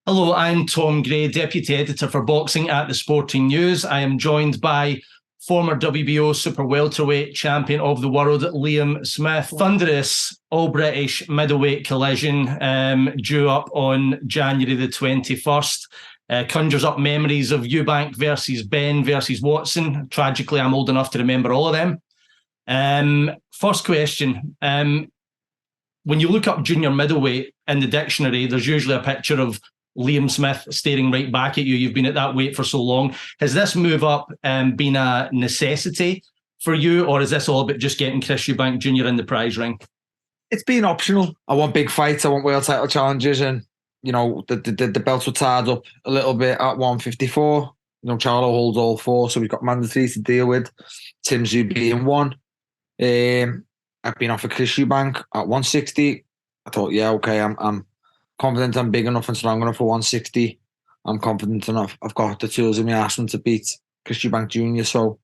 Hello, I'm Tom Gray, Deputy Editor for Boxing at the Sporting News. I am joined by former WBO super welterweight champion of the world, Liam Smith. Thunderous all-British middleweight collision due up on January the 21st. Conjures up memories of Eubank versus Ben versus Watson. Tragically, I'm old enough to remember all of them. First question. When you look up junior middleweight in the dictionary, there's usually a picture of Liam Smith staring right back at you. You've been at that weight for so long. Has this move up been a necessity for you, or is this all about just getting Chris Eubank Jr. in the prize ring? It's been optional. I want big fights. I want world title challenges, and the belts were tied up a little bit at 154. Charlo holds all four, so we've got mandatories to deal with. Tim Zoo being one. I've been offered Chris Eubank at 160. I thought, yeah, okay, I'm confident I'm big enough and strong enough for 160. I'm confident enough. I've got the tools in my arsenal to beat Chris Eubank Jr. So,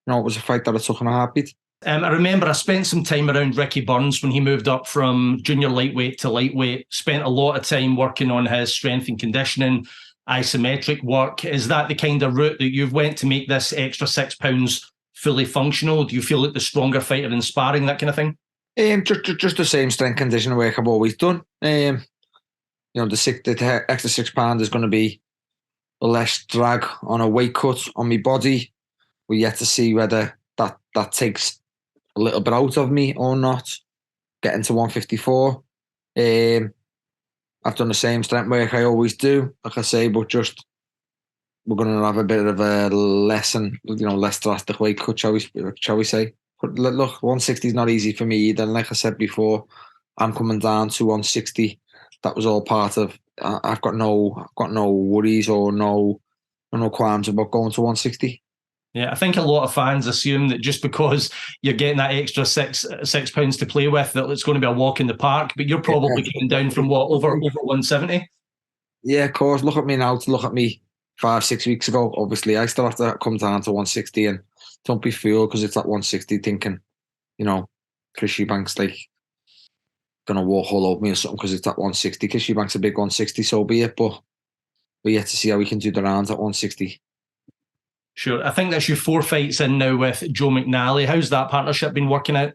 it was a fight that I took in a heartbeat. I remember I spent some time around Ricky Burns when he moved up from junior lightweight to lightweight. Spent a lot of time working on his strength and conditioning, isometric work. Is that the kind of route that you've went to make this extra 6 pounds fully functional? Do you feel like the stronger fighter in sparring, that kind of thing? Just the same strength conditioning work I've always done. The extra 6 pounds is going to be less drag on a weight cut on my body. We're yet to see whether that takes a little bit out of me or not. Getting to 154. I've done the same strength work I always do, like I say, but just we're going to have a bit of a less drastic weight cut, shall we say. But look, 160 is not easy for me either. And like I said before, I'm coming down to 160. That was all part of. I've got no worries or no qualms about going to 160. Yeah, I think a lot of fans assume that just because you're getting that extra six pounds to play with, that it's going to be a walk in the park. But you're probably coming down from over 170. Yeah, of course. Look at me now. To look at me 5-6 weeks ago. Obviously, I still have to come down to 160, and don't be fooled because it's at 160 thinking, Chris Eubank's like going to walk all over me or something because it's at 160. Chris Eubank's a big 160, so be it. But we're yet to see how we can do the rounds at 160. Sure. I think that's your 4 fights in now with Joe McNally. How's that partnership been working out?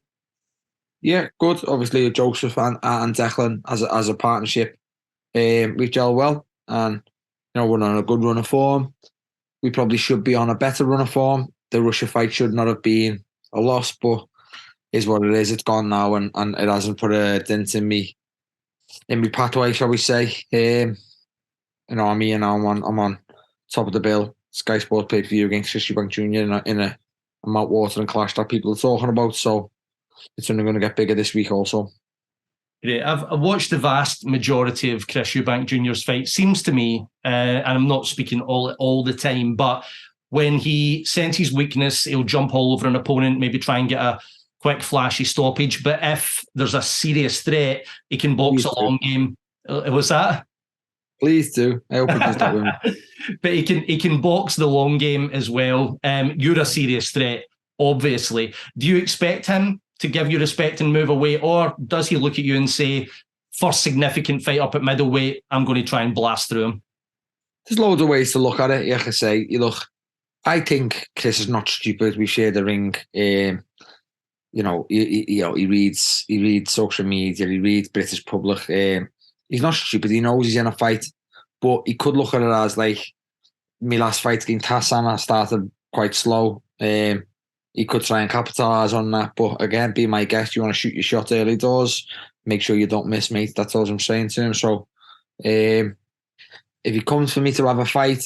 Yeah, good. Obviously, Joseph and Declan as a partnership, we've gelled well, and we're on a good run of form. We probably should be on a better run of form. The Russia fight should not have been a loss, but is what it is. It's gone now, and it hasn't put a dent in me pathway, shall we say. I'm on top of the bill. Sky Sports pay-per-view against Chris Eubank Jr. in a mouth-watering clash that people are talking about. So it's only going to get bigger this week also. Great. I've watched the vast majority of Chris Eubank Jr.'s fights. Seems to me, and I'm not speaking all the time, but when he senses weakness, he'll jump all over an opponent, maybe try and get a quick, flashy stoppage. But if there's a serious threat, he can box a long game. Was that? Please do. I hope he does that with me. But he can box the long game as well. You're a serious threat, obviously. Do you expect him to give you respect and move away, or does he look at you and say, first significant fight up at middleweight, I'm going to try and blast through him? There's loads of ways to look at it. Like I say, I think Chris is not stupid. We share the ring. He reads social media. He reads British public. He's not stupid. He knows he's in a fight, but he could look at it as like my last fight against Hassan. I started quite slow. He could try and capitalise on that, but again, be my guest. You want to shoot your shot early doors. Make sure you don't miss, mate. That's all I'm saying to him. So, if he comes for me to have a fight,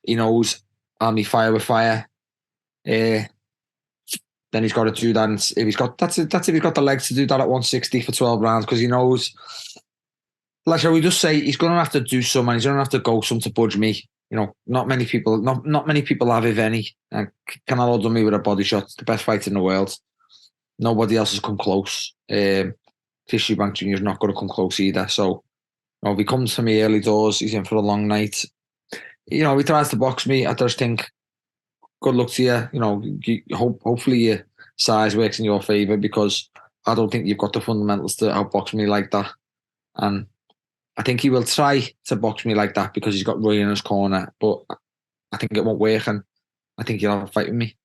he knows I'll be fire with fire. Then he's got to do that. And if he's got the legs to do that at 160 for 12 rounds, because he knows. Like, shall we just say he's going to have to do some, and he's going to have to go some to budge me. Not many people have, if any. And Canelo done me with a body shot. It's the best fight in the world. Nobody else has come close. Chris Eubank Jr. is not going to come close either. So, if he comes to me early doors, he's in for a long night. He tries to box me. I just think, good luck to you. Hopefully your size works in your favour, because I don't think you've got the fundamentals to outbox me like that. And I think he will try to box me like that because he's got Roy in his corner, but I think it won't work, and I think he'll have a fight with me.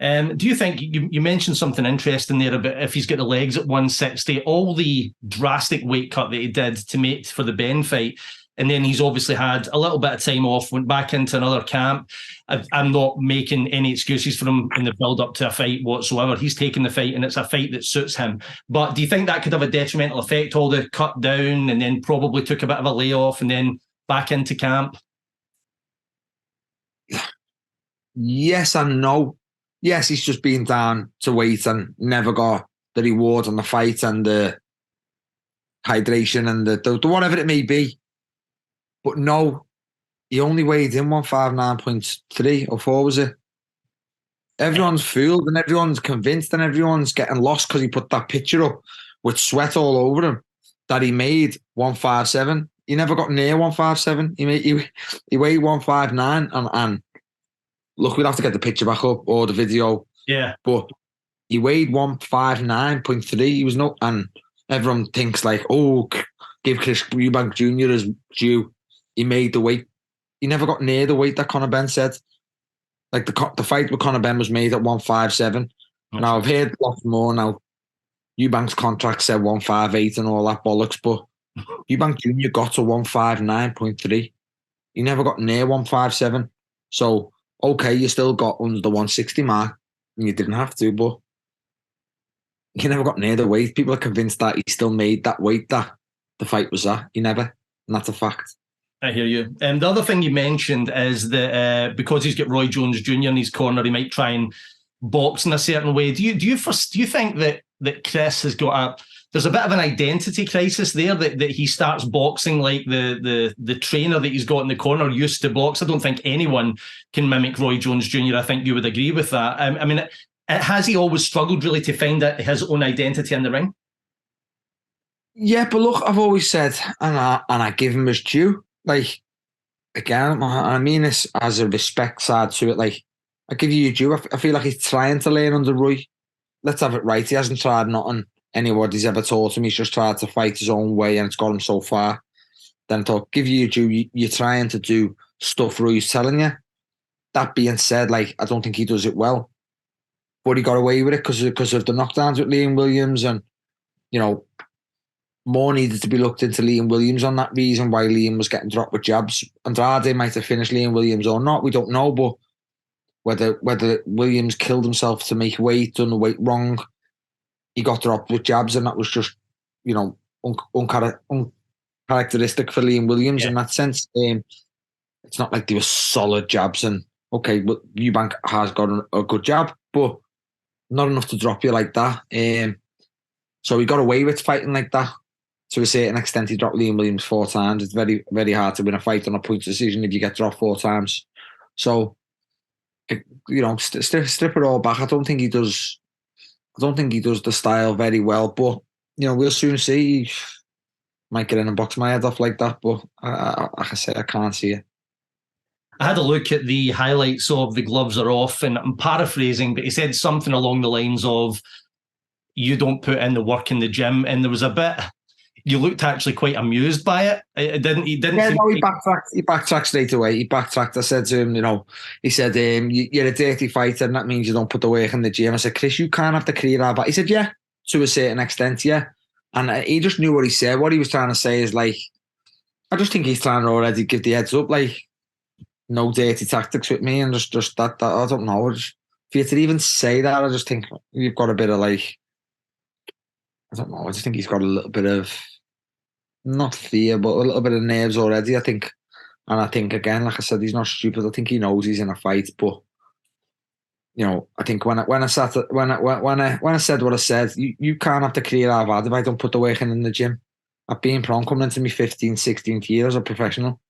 Do you think you mentioned something interesting there about if he's got the legs at 160, all the drastic weight cut that he did to make for the Ben fight, and then he's obviously had a little bit of time off, went back into another camp. I'm not making any excuses for him in the build up to a fight whatsoever. He's taken the fight and it's a fight that suits him. But do you think that could have a detrimental effect, all the cut down and then probably took a bit of a layoff and then back into camp? Yes and no. Yes, he's just been down to weight and never got the reward on the fight and the hydration and the whatever it may be. But no, he only weighed in 159.3 or 4, was it? Everyone's fooled and everyone's convinced and everyone's getting lost because he put that picture up with sweat all over him that he made 157. He never got near 157. He weighed 159 and look, we'd have to get the picture back up or the video. Yeah. But he weighed 159.3. He was no, and everyone thinks like, oh, give Chris Eubank Jr. his due. He made the weight. He never got near the weight that Conor Benn said. Like the fight with Conor Benn was made at 157. Now I've heard lots more now. Eubank's contract said 158 and all that bollocks, but Eubank Jr. got to 159.3. He never got near 157. So okay, you still got under the 160 mark, and you didn't have to, but he never got near the weight. People are convinced that he still made that weight that the fight was at. He never, and that's a fact. I hear you. The other thing you mentioned is that because he's got Roy Jones Jr. in his corner, he might try and box in a certain way. Do you think that Chris has got there's a bit of an identity crisis there, that he starts boxing like the trainer that he's got in the corner used to box? I don't think anyone can mimic Roy Jones Jr. I think you would agree with that. I mean, has he always struggled really to find his own identity in the ring? Yeah, but look, I've always said, and I give him his due. Like, again, I mean this as a respect side to it. Like, I give you your due. I feel like he's trying to learn under Roy. Let's have it right. He hasn't tried nothing anybody's ever taught him. He's just tried to fight his own way, and it's got him so far. Then I'll give you your due. You're trying to do stuff Roy's telling you. That being said, like, I don't think he does it well, but he got away with it because of the knockdowns with Liam Williams, and you know, more needed to be looked into Liam Williams on that reason why Liam was getting dropped with jabs. Andrade might have finished Liam Williams or not, we don't know, but whether Williams killed himself to make weight, done the weight wrong, he got dropped with jabs, and that was just, you know, uncharacteristic for Liam Williams in that sense. It's not like they were solid jabs, and okay, but Eubank has got a good jab, but not enough to drop you like that. So he got away with fighting like that. To a certain extent, he dropped Liam Williams 4 times. It's very, very hard to win a fight on a point decision if you get dropped 4 times. So, you know, strip it all back. I don't think he does the style very well, but you know, we'll soon see. He might get in and box my head off like that, but like I said, I can't see it. I had a look at the highlights of The Gloves Are Off, and I'm paraphrasing, but he said something along the lines of, you don't put in the work in the gym, and there was a bit, you looked actually quite amused by it. He didn't. Yeah, no, he backtracked. He backtracked straight away. He backtracked. I said to him, you know, he said, you're a dirty fighter, and that means you don't put the work in the gym. I said, Chris, you can't have the career out. He said, yeah, to a certain extent, yeah. And he just knew what he said. What he was trying to say is like, I just think he's trying to already give the heads up, like, no dirty tactics with me, and just that I don't know. For you to even say that, I just think you've got a bit of like, I don't know. I just think he's got a little bit of, not fear, but a little bit of nerves already, I think. And I think, again, like I said, he's not stupid. I think he knows he's in a fight. But, you know, I think when I said what I said, you can't have the career I've had if I don't put the work in the gym. I've been prone coming into my 15th, 16th year as a professional.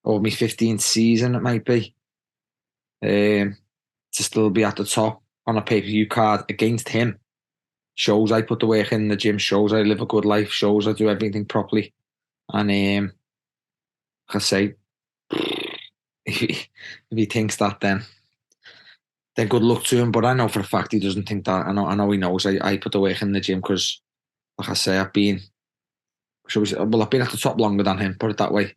Or my 15th season, it might be. To still be at the top on a pay-per-view card against him shows I put the work in the gym, shows I live a good life, shows I do everything properly. And like I say, if he thinks that, then good luck to him. But I know for a fact he doesn't think that. I know he knows I put the work in the gym because, like I say, I've been shall we say, well, I've been at the top longer than him, put it that way.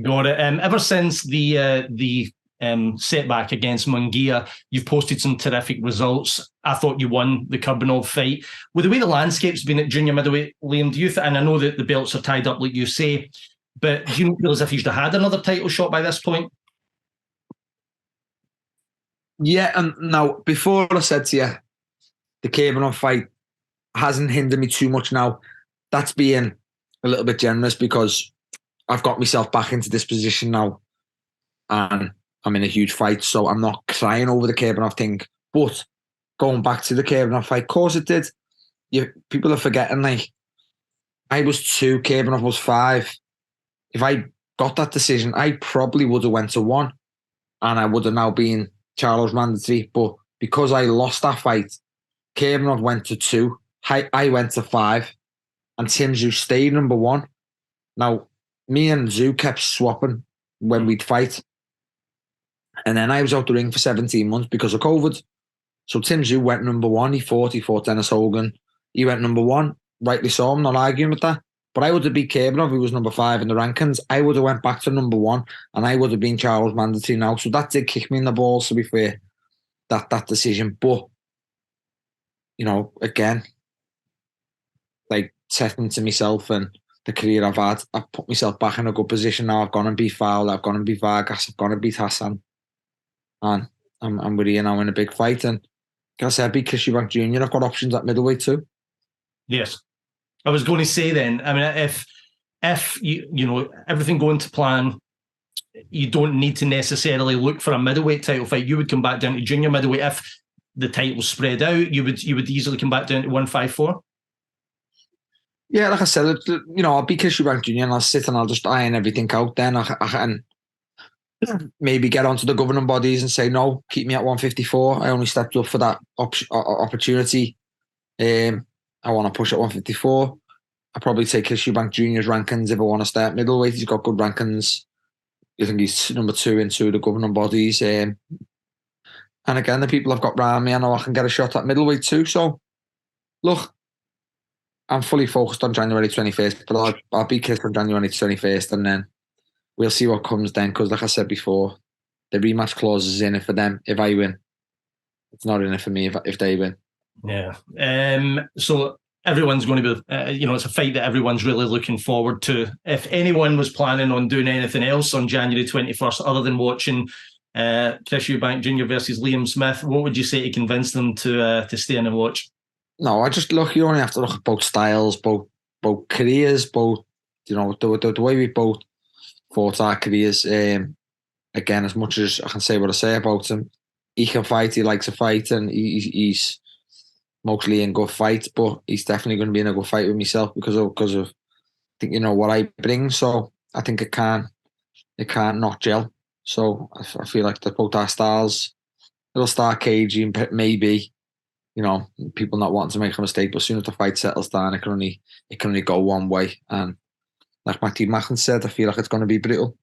Got it. Ever since the setback against Munguia, you've posted some terrific results. I thought you won the Kurbanov fight. With the way the landscape's been at junior middleweight, Liam, do you and I know that the belts are tied up like you say, but do you feel as if you should have had another title shot by this point? Yeah, and now, before I said to you, the Kurbanov fight hasn't hindered me too much now. That's being a little bit generous because I've got myself back into this position now and I'm in a huge fight, so I'm not crying over the Kurbanov thing. But going back to the Kurbanov fight, of course it did. People are forgetting, like, I was 2, Kurbanov was 5. If I got that decision, I probably would have went to 1 and I would have now been Charles mandatory. But because I lost that fight, Kurbanov went to 2, I went to 5, and Tim Tszyu stayed number 1. Now, me and Tszyu kept swapping when we'd fight. And then I was out the ring for 17 months because of COVID. So Tim Tszyu went number 1. He fought Dennis Hogan. He went number 1. Rightly so, I'm not arguing with that. But I would have beat Kurbanov, who was number 5 in the rankings. I would have went back to number 1, and I would have been Charles mandatory now. So that did kick me in the balls, to be fair, that decision. But, you know, again, like, setting to myself and the career I've had, I've put myself back in a good position now. I've gone and beat Fowler, I've gone and beat Vargas, I've gone and beat Hassan. And I'm with you now in a big fight. And can I say I beat Chris Eubank Jr. I've got options at middleweight too. Yes. I was going to say then, I mean, if you know, everything going to plan, you don't need to necessarily look for a middleweight title fight. You would come back down to junior middleweight. If the title's spread out, you would easily come back down to 154. Yeah, like I said, you know, I'll beat Chris Eubank Jr. and I'll sit and I'll just iron everything out. Then I can maybe get onto the governing bodies and say, no, keep me at 154. I only stepped up for that opportunity. I want to push at 154. I'll probably take Chris Eubank Jr.'s rankings if I want to stay at middleweight. He's got good rankings. I think he's number 2 in 2 of the governing bodies. And again, the people I've got around me, I know I can get a shot at middleweight too. So, look, I'm fully focused on January 21st, but I'll beat Chris on January 21st, and then we'll see what comes then. Because, like I said before, the rematch clause is in it for them if I win. It's not in it for me if they win. Yeah. So everyone's going to be, you know, it's a fight that everyone's really looking forward to. If anyone was planning on doing anything else on January 21st other than watching Chris Eubank Jr. versus Liam Smith, what would you say to convince them to stay in and watch? No, I just look. You only have to look at both styles, both careers, both, you know, the way we both fought our careers. Again, as much as I can say what I say about him, he can fight. He likes to fight, and he's mostly in good fights. But he's definitely going to be in a good fight with myself because of I think, you know, what I bring. So I think it can't not gel. So I feel like both our styles, it'll start cagey and maybe, you know, people not wanting to make a mistake, but as soon as the fight settles down, it can only go one way. And like Matthew Mackin said, I feel like it's going to be brutal.